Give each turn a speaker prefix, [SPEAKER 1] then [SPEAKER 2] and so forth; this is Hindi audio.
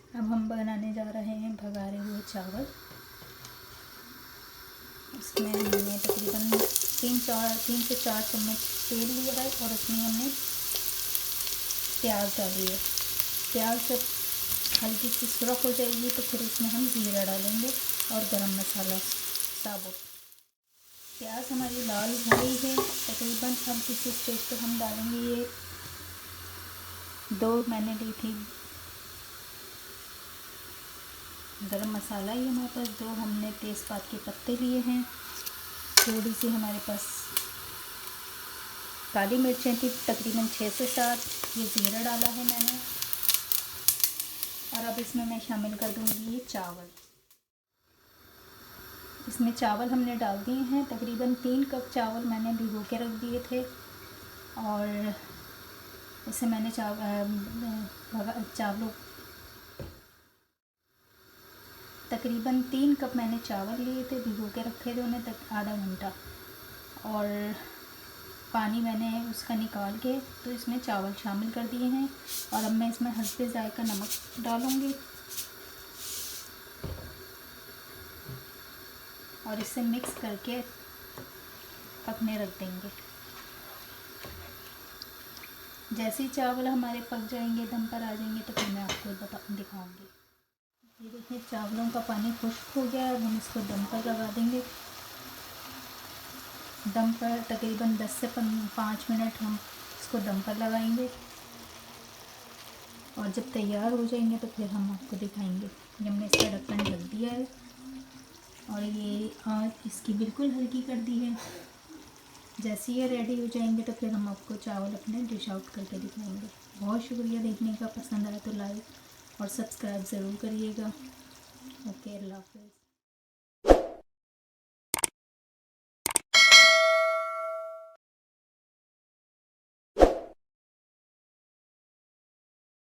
[SPEAKER 1] अब हम बनाने जा रहे हैं भगारे हुए चावल। इसमें हमने तकरीबन 3 से 4 चम्मच तेल लिया है और उसमें हमने प्याज डाली है। प्याज जब हल्की सी सुरख हो जाएगी तो फिर इसमें हम जीरा डालेंगे और गरम मसाला साबुत। प्याज हमारी लाल हो गई है तकरीबन। अब इस स्टेज पर हम डालेंगे ये 2 मैंने ली थी गरम मसाला। ये हमारे पास 2 हमने तेज़पात के पत्ते लिए हैं। थोड़ी सी हमारे पास काली मिर्चें थी तकरीबन 6 से 7। ये ज़ीरा डाला है मैंने। और अब इसमें मैं शामिल कर दूँगी ये चावल। इसमें चावल हमने डाल दिए हैं। तकरीबन 3 कप चावल मैंने भिगो के रख दिए थे और इसे मैंने चावलों तकरीबन 3 कप मैंने चावल लिए थे, भिगो के रखे थे उन्हें तक आधा घंटा। और पानी मैंने उसका निकाल के तो इसमें चावल शामिल कर दिए हैं। और अब मैं इसमें हल्के जायका नमक डालूँगी और इसे मिक्स करके पकने रख देंगे। जैसे ही चावल हमारे पक जाएंगे, दम पर आ जाएंगे तो फिर मैं आपको दिखाऊंगी। ये देखिए चावलों का पानी खुश्क हो गया। अब हम इसको दम पर लगा देंगे। दम पर तकरीबन 10 से 5 मिनट हम इसको दम पर लगाएंगे और जब तैयार हो जाएंगे तो फिर हम आपको दिखाएंगे। ये हमने इसका ढक्कन ढक दिया है और ये आँच इसकी बिल्कुल हल्की कर दी है। जैसे ये रेडी हो जाएंगे तो फिर हम आपको चावल अपने डिश आउट करके दिखाएंगे। बहुत शुक्रिया देखने का। पसंद आया तो लाइक और सब्सक्राइब ज़रूर करिएगा। ओके, अल्लाह हाफ़िज़।